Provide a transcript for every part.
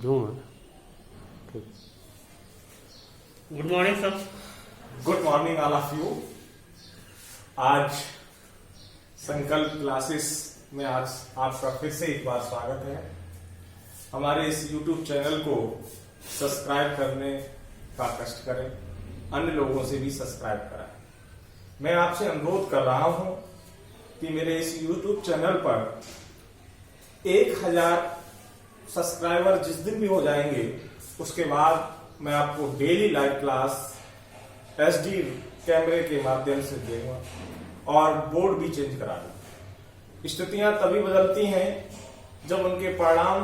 Good morning sir. Good morning all of you. आज संकल्प classes में आज आपका फिर से एक बार स्वागत है। हमारे इस YouTube चैनल को सब्सक्राइब करने का कष्ट करें, अन्य लोगों से भी सब्सक्राइब कराएं। मैं आपसे अनुरोध कर रहा हूं कि मेरे इस YouTube चैनल पर 1000 सब्सक्राइबर जिस दिन भी हो जाएंगे उसके बाद मैं आपको डेली लाइव क्लास HD कैमरे के माध्यम से दूंगा और बोर्ड भी चेंज करा दूंगा। स्थितियां तभी बदलती हैं जब उनके परिणाम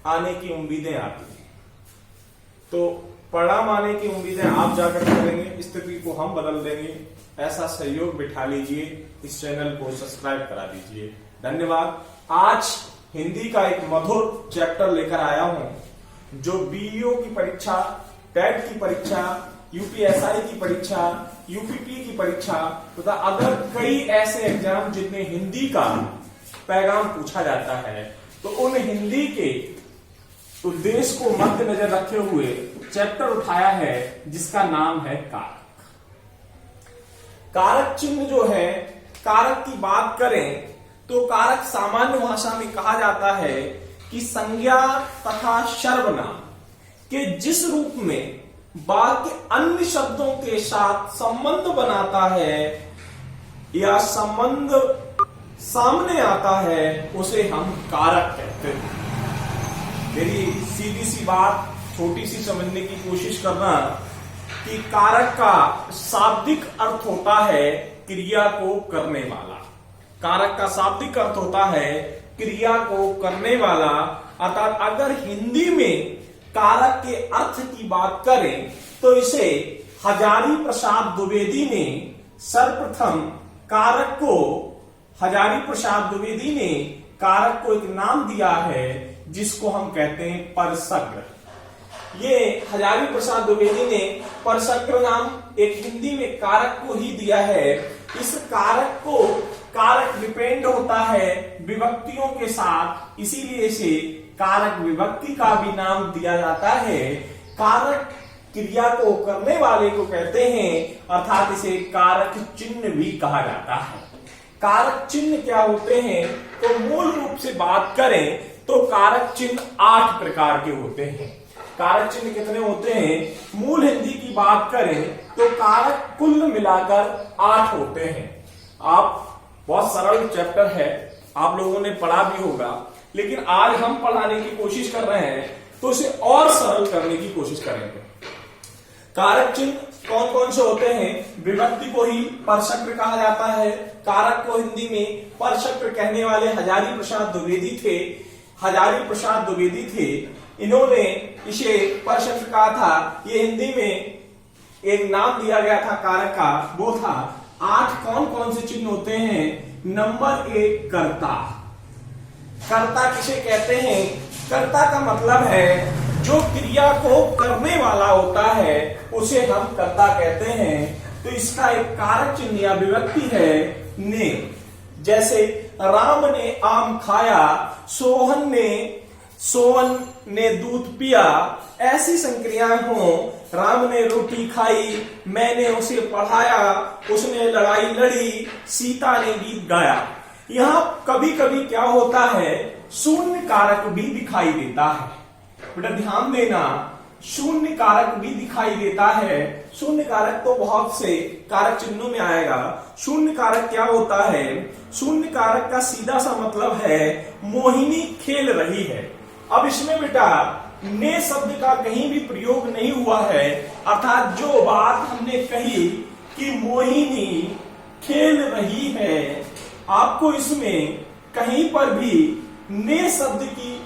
आने की उम्मीदें आती हैं, तो परिणाम आने की उम्मीदें आप जाकर करेंगे, स्थिति को हम बदल देंगे। ऐसा सहयोग बिठा लीजिए, इस चैनल को सब्सक्राइब करा दीजिए। धन्यवाद। आज हिंदी का एक मधुर चैप्टर लेकर आया हूं जो बीईओ की परीक्षा, टेट की परीक्षा, यूपीएसआई की परीक्षा, यूपीपी की परीक्षा तथा अगर कई ऐसे एग्जाम जिनमें हिंदी का पैगाम पूछा जाता है, तो उन हिंदी के उद्देश्य को मद्देनजर रखे हुए चैप्टर उठाया है जिसका नाम है कारक। कारक चिन्ह जो है, कारक की बात करें तो कारक सामान्य भाषा में कहा जाता है कि संज्ञा तथा सर्वनाम के जिस रूप में वाक्य अन्य शब्दों के साथ संबंध बनाता है या संबंध सामने आता है उसे हम कारक कहते हैं। मेरी सीधी सी बात छोटी सी समझने की कोशिश करना कि कारक का शाब्दिक अर्थ होता है क्रिया को करने वाला। कारक का शाब्दिक अर्थ होता है क्रिया को करने वाला। अर्थात अगर हिंदी में कारक के अर्थ की बात करें तो इसे हजारी प्रसाद द्विवेदी ने सर्वप्रथम कारक को एक नाम दिया है जिसको हम कहते हैं परसग्र। ये हजारी प्रसाद द्विवेदी ने परसग्र नाम एक हिंदी में कारक को ही दिया है। इस कारक को कारक डिपेंड होता है विभक्तियों के साथ, इसीलिए इसे कारक विभक्ति का भी नाम दिया जाता है। कारक क्रिया को करने वाले को कहते हैं, अर्थात इसे कारक चिन्ह भी कहा जाता है। कारक चिन्ह क्या होते हैं तो मूल रूप से बात करें तो कारक चिन्ह 8 प्रकार के होते हैं। कारक चिन्ह कितने होते हैं? मूल हिंदी की बात करें तो कारक कुल मिलाकर 8 होते हैं। आप बहुत सरल चैप्टर है, आप लोगों ने पढ़ा भी होगा, लेकिन आज हम पढ़ाने की कोशिश कर रहे हैं तो इसे और सरल करने की कोशिश करेंगे। कारक चिन्ह कौन कौन से होते हैं? विभक्ति को ही परसग्र कहा जाता है। कारक को हिंदी में परसग्र कहने वाले हजारी प्रसाद द्विवेदी थे। इन्होंने इसे परसग्र कहा था। ये हिंदी में एक नाम दिया गया था कारक का, वो था 8 कौन कौन से चिन्ह होते हैं? नंबर 1 कर्ता। कर्ता किसे कहते हैं? कर्ता का मतलब है जो क्रिया को करने वाला होता है उसे हम कर्ता कहते हैं। तो इसका एक कारक चिन्ह या विभक्ति है ने। जैसे राम ने आम खाया, सोहन ने दूध पिया, ऐसी संक्रियाएं हो। राम ने रोटी खाई, मैंने उसे पढ़ाया, उसने लड़ाई लड़ी, सीता ने गीत गाया। यहां कभी कभी क्या होता है, शून्य कारक भी दिखाई देता है। बेटा ध्यान देना, शून्य कारक भी दिखाई देता है। शून्य कारक तो बहुत से कारक चिन्हों में आएगा। शून्य कारक क्या होता है? शून्य कारक का सीधा सा मतलब है मोहिनी खेल रही है। अब इसमें बेटा ने शब्द का कहीं भी प्रयोग नहीं हुआ है, अर्थात जो बात हमने कही कि मोहिनी खेल रही है, आपको इसमें कहीं पर भी ने शब्द की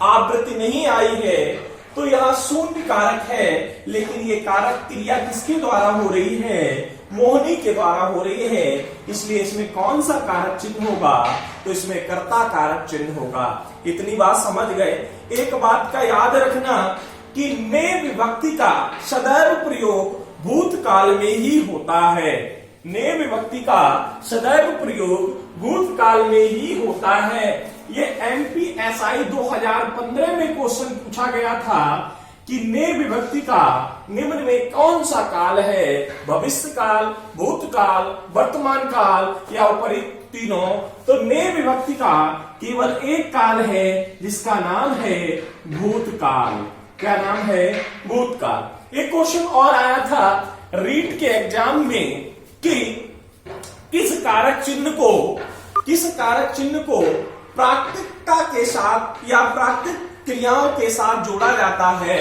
आवृत्ति नहीं आई है, तो यहां शून्य कारक है। लेकिन ये कारक क्रिया किसके द्वारा हो रही है? मोहिनी के द्वारा हो रही है। इसलिए इसमें कौन सा कारक चिन्ह होगा? तो इसमें कर्ता कारक चिन्ह होगा। इतनी बात समझ गए। एक बात का याद रखना कि ने विभक्ति का सदैव प्रयोग भूतकाल में ही होता है। ने विभक्ति का सदैव प्रयोग भूतकाल में ही होता है। ये एमपीएसआई 2015 में क्वेश्चन पूछा गया था कि ने विभक्ति का निम्न में कौन सा काल है, भविष्य काल, भूतकाल, वर्तमान काल या विपरीत तीनों। तो ने विभक्ति का केवल एक काल है जिसका नाम है भूतकाल। क्या नाम है? भूतकाल। एक क्वेश्चन और आया था रीट के एग्जाम में कि किस कारक चिन्ह को प्राकृतिकता के साथ या प्राकृतिक क्रियाओं के साथ जोड़ा जाता है,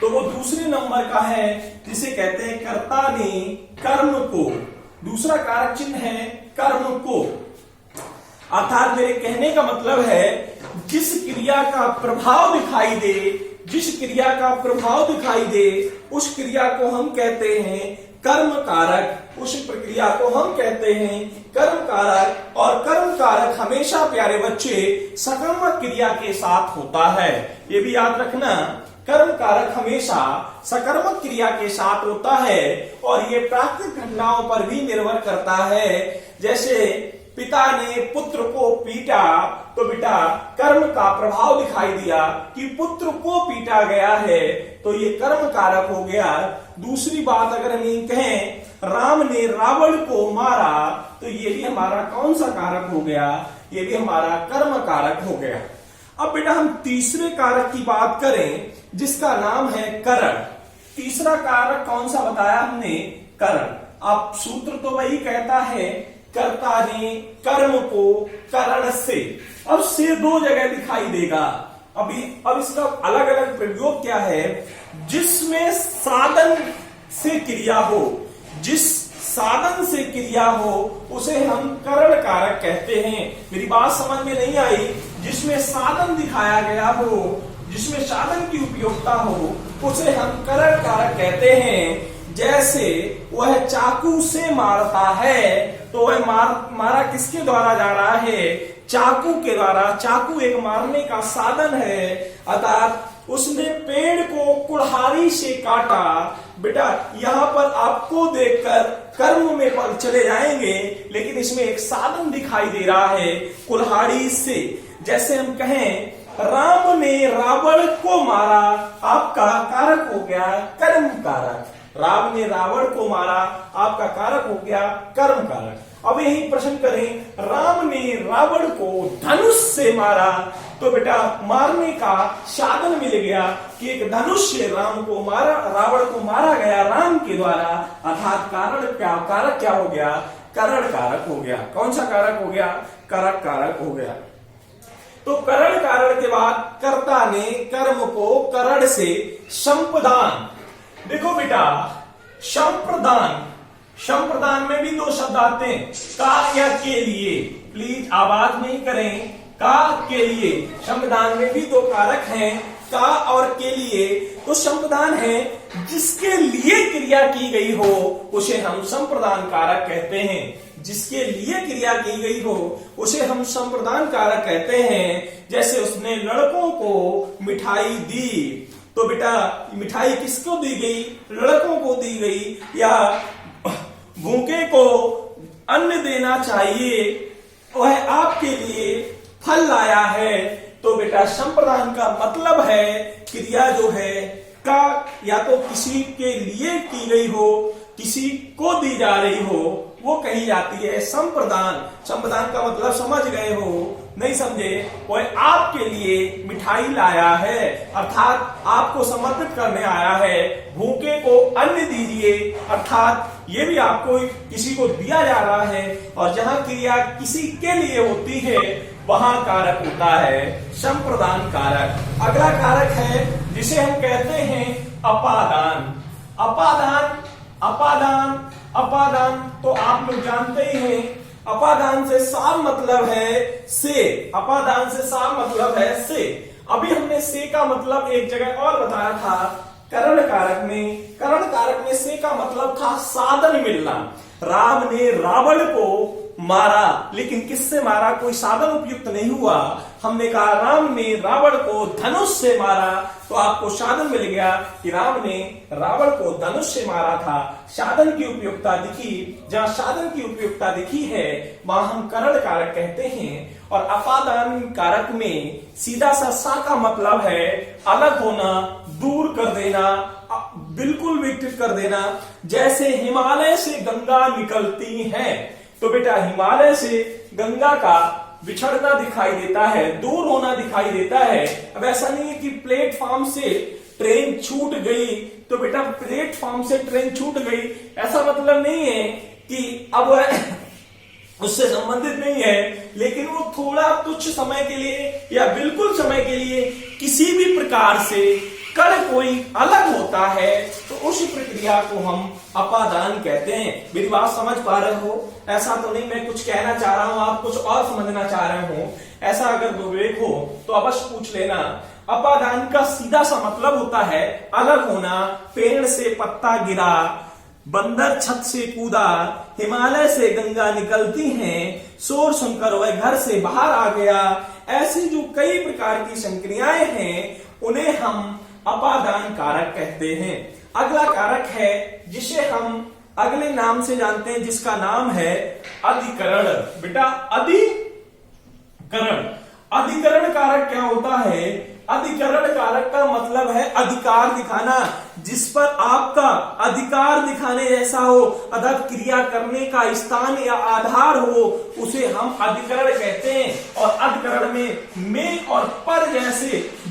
तो वो दूसरे नंबर का है जिसे कहते हैं कर्ता ने कर्म को। दूसरा कारक चिन्ह है कर्म को। अर्थात मेरे कहने का मतलब है जिस क्रिया का प्रभाव दिखाई दे उस क्रिया को हम कहते हैं कर्म कारक, उस प्रक्रिया को हम कहते हैं कर्म कारक। और कर्म कारक हमेशा प्यारे बच्चे सकर्मक क्रिया के साथ होता है, ये भी याद रखना। कर्म कारक हमेशा सकर्मक क्रिया के साथ होता है और ये प्राकृतिक घटनाओं पर भी निर्भर करता है। जैसे पिता ने पुत्र को पीटा तो बेटा कर्म का प्रभाव दिखाई दिया कि पुत्र को पीटा गया है, तो ये कर्म कारक हो गया। दूसरी बात अगर हम ये कहें राम ने रावण को मारा, तो ये भी हमारा कौन सा कारक हो गया? ये भी हमारा कर्म कारक हो गया। अब बेटा हम तीसरे कारक की बात करें जिसका नाम है करण। तीसरा कारक कौन सा बताया हमने? करण। अब सूत्र तो वही कहता है कर्ता ने कर्म को करण से। अब से दो जगह दिखाई देगा। अब इसका अलग अलग प्रयोग क्या है? जिसमें साधन से क्रिया हो, जिस साधन से क्रिया हो उसे हम करण कारक कहते हैं। मेरी बात समझ में नहीं आई? जिसमें साधन दिखाया गया हो, जिसमें साधन की उपयोगिता हो उसे हम करण कारक कहते हैं। जैसे वह चाकू से मारता है, तो वह मारा किसके द्वारा जा रहा है? चाकू के द्वारा। चाकू एक मारने का साधन है। अर्थात उसने पेड़ को कुल्हाड़ी से काटा। बेटा यहाँ पर आपको देखकर कर्म में पर चले जाएंगे, लेकिन इसमें एक साधन दिखाई दे रहा है कुल्हाड़ी से। जैसे हम कहें राम ने रावण को मारा, आपका कारक हो गया कर्म कारक। राम ने रावण को मारा, आपका कारक हो गया कर्म कारक। अब यही प्रश्न करें राम ने रावण को धनुष से मारा, तो बेटा मारने का साधन मिल गया कि एक धनुष से रावण को मारा गया राम के द्वारा। अर्थात कारक क्या हो गया? करण कारक हो गया। कौन सा कारक हो गया? करक कारक हो गया। तो करण कारक के बाद कर्ता ने कर्म को करण से संप्रदान। देखो बेटा संप्रदान में भी दो शब्द आते हैं, का या के लिए। प्लीज आवाज नहीं करें। का के लिए। संप्रदान में भी दो कारक हैं, का और के लिए। तो संप्रदान है जिसके लिए क्रिया की गई हो उसे हम संप्रदान कारक कहते हैं। जिसके लिए क्रिया की गई हो उसे हम संप्रदान कारक कहते हैं। जैसे उसने लड़कों को मिठाई दी, तो बेटा मिठाई किसको दी गई? लड़कों को दी गई। या भूखे को अन्न देना चाहिए, वह आपके लिए फल लाया है। तो बेटा संप्रदान का मतलब है क्रिया जो है का या तो किसी के लिए की गई हो, किसी को दी जा रही हो, वो कही जाती है संप्रदान। संप्रदान का मतलब समझ गए हो? नहीं समझे? वह आपके लिए मिठाई लाया है, अर्थात आपको समर्पित करने आया है। भूखे को अन्न दीजिए, अर्थात ये भी आपको किसी को दिया जा रहा है। और जहां क्रिया किसी के लिए होती है वहां कारक होता है संप्रदान कारक। अगला कारक है जिसे हम कहते हैं अपादान। अपादान तो आप लोग जानते ही हैं। अपादान से साफ मतलब है से। अपादान से साफ मतलब है से। अभी हमने से का मतलब एक जगह और बताया था करण कारक में। करण कारक में से का मतलब था साधन मिलना। राम ने रावण को मारा, लेकिन किससे मारा? कोई साधन उपयुक्त नहीं हुआ। हमने कहा राम ने रावण को धनुष से मारा, तो आपको साधन मिल गया कि राम ने रावण को धनुष से मारा था। साधन की उपयुक्तता दिखी। जहां साधन की उपयुक्तता दिखी है वहां हम करण कारक कहते हैं। और अपादान कारक में सीधा सा का मतलब है अलग होना, दूर कर देना, बिल्कुल विकसित कर देना। जैसे हिमालय से गंगा निकलती है, तो बेटा हिमालय से गंगा का बिछड़ना दिखाई देता है, दूर होना दिखाई देता है। अब ऐसा नहीं है कि प्लेटफॉर्म से ट्रेन छूट गई, तो बेटा प्लेटफॉर्म से ट्रेन छूट गई ऐसा मतलब नहीं है कि अब उससे संबंधित नहीं है, लेकिन वो थोड़ा तुच्छ समय के लिए या बिल्कुल समय के लिए किसी भी प्रकार से कण कोई अलग होता है, तो उस प्रक्रिया को हम अपादान कहते हैं। मेरी बात समझ पा रहे हो? ऐसा तो नहीं मैं कुछ कहना चाह रहा हूं, आप कुछ और समझना चाह रहे हो। ऐसा अगर विवेक हो तो अवश्य पूछ लेना। अपादान का सीधा सा मतलब होता है अलग होना। पेड़ से पत्ता गिरा, बंदर छत से कूदा, हिमालय से गंगा निकलती हैं, शोर सुनकर वह घर से बाहर आ गया। ऐसी जो कई प्रकार की संक्रियाएं हैं उन्हें हम अपादान कारक कहते हैं। अगला कारक है जिसे हम अगले नाम से जानते हैं, जिसका नाम है अधिकरण। बेटा अधिकरण, अधिकरण कारक क्या होता है? अधिकरण कारक का मतलब है अधिकार दिखाना, जिस पर आपका अधिकार दिखाने जैसा हो, अर्थात क्रिया करने का स्थान या आधार हो, उसे हम अधिकरण कहते हैं। और अधिकरण में और पर जैसे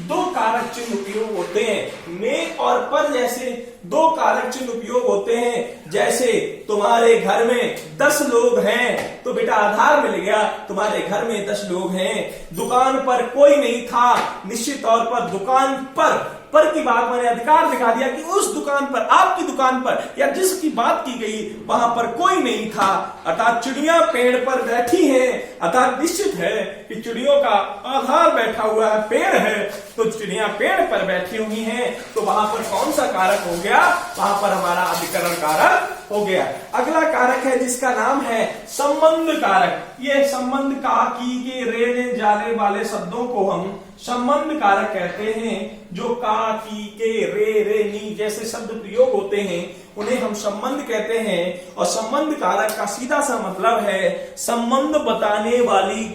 दो कारक चिन्ह उपयोग होते हैं। में और पर जैसे दो कारक चिन्ह उपयोग होते हैं। जैसे तुम्हारे घर में 10 लोग हैं, तो बेटा आधार मिल गया, तुम्हारे घर में 10 लोग हैं। दुकान पर कोई नहीं था, निश्चित तौर पर दुकान पर की बात मैंने अधिकार दिखा दिया कि उस दुकान पर, आपकी दुकान पर या जिसकी बात की गई वहां पर कोई नहीं था। अर्थात चिड़िया पेड़ पर बैठी है, अर्थात निश्चित है कि चिड़ियों का आधार बैठा हुआ है, पेड़ है, तो चिड़िया पेड़ पर बैठी हुई हैं, तो वहां पर कौन सा कारक हो गया? वहां पर हमारा अधिकरण कारक हो गया। अगला कारक है जिसका नाम है संबंध कारक। ये संबंध का, की, के, रे, ने, जाने वाले शब्दों को हम संबंध कारक कहते हैं। जो का, की, के, रे, नी जैसे शब्द प्रयोग होते हैं उन्हें हम संबंध कहते हैं। और संबंध कारक का सीधा सा मतलब है संबंध बताने वाली,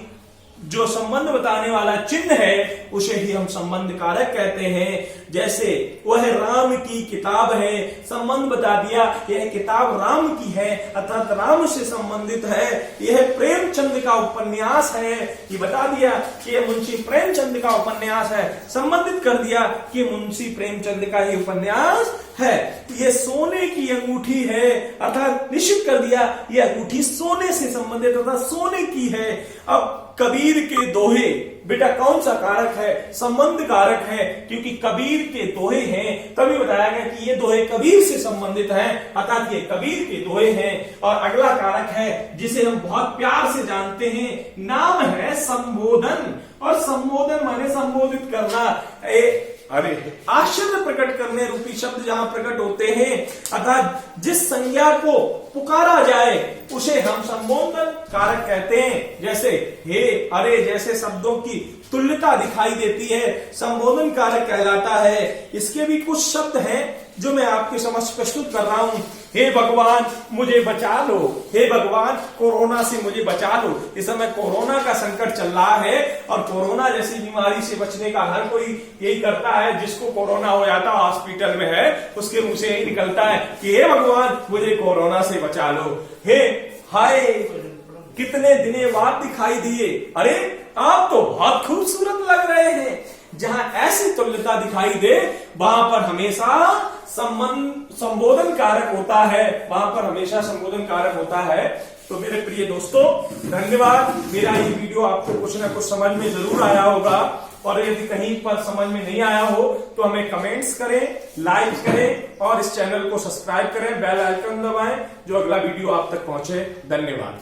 जो संबंध बताने वाला चिन्ह है उसे ही हम संबंध कारक कहते हैं। जैसे वह राम की किताब है, संबंध बता दिया यह किताब राम की है, अर्थात राम से संबंधित है। यह प्रेमचंद का उपन्यास है, ये बता दिया कि यह मुंशी प्रेमचंद का उपन्यास है, संबंधित कर दिया कि मुंशी प्रेमचंद का ही उपन्यास है। ये सोने की अंगूठी है, अर्थात निश्चित कर दिया यह अंगूठी सोने से संबंधित, अर्थात सोने की है। अब कबीर के दोहे, बेटा कौन सा कारक है? संबंध कारक है, क्योंकि कबीर के दोहे हैं, तभी बताया गया कि ये दोहे कबीर से संबंधित हैं, अर्थात ये कबीर के दोहे हैं। और अगला कारक है जिसे हम बहुत प्यार से जानते हैं, नाम है संबोधन। और संबोधन माने संबोधित करना, अरे आश्चर्य प्रकट करने रूपी शब्द जहां प्रकट होते हैं, अर्थात जिस संज्ञा को पुकारा जाए उसे हम संबोधन कारक कहते हैं। जैसे हे, अरे जैसे शब्दों की तुल्यता दिखाई देती है, संबोधन कारक कहलाता है। इसके भी कुछ शब्द हैं जो मैं आपके समक्ष प्रस्तुत कर रहा हूं। हे भगवान मुझे बचा लो, हे भगवान कोरोना से मुझे बचा लो। इस समय कोरोना का संकट चल रहा है और कोरोना जैसी बीमारी से बचने का हर कोई यही करता है। जिसको कोरोना हो जाता है हॉस्पिटल में है, उसके मुंह से यही निकलता है कि हे भगवान मुझे कोरोना से बचा लो। हे हाय कितने दिनों बाद दिखाई दिए, अरे आप तो बहुत खूबसूरत लग रहे हैं। जहां ऐसी तुल्यता दिखाई दे वहां पर हमेशा संबोधन कारक होता है, वहां पर हमेशा संबोधन कारक होता है। तो मेरे प्रिय दोस्तों धन्यवाद। मेरा ये वीडियो आपको कुछ ना कुछ समझ में जरूर आया होगा, और यदि कहीं पर समझ में नहीं आया हो तो हमें कमेंट्स करें, लाइक करें और इस चैनल को सब्सक्राइब करें, बेल आइकन दबाएं जो अगला वीडियो आप तक पहुंचे। धन्यवाद।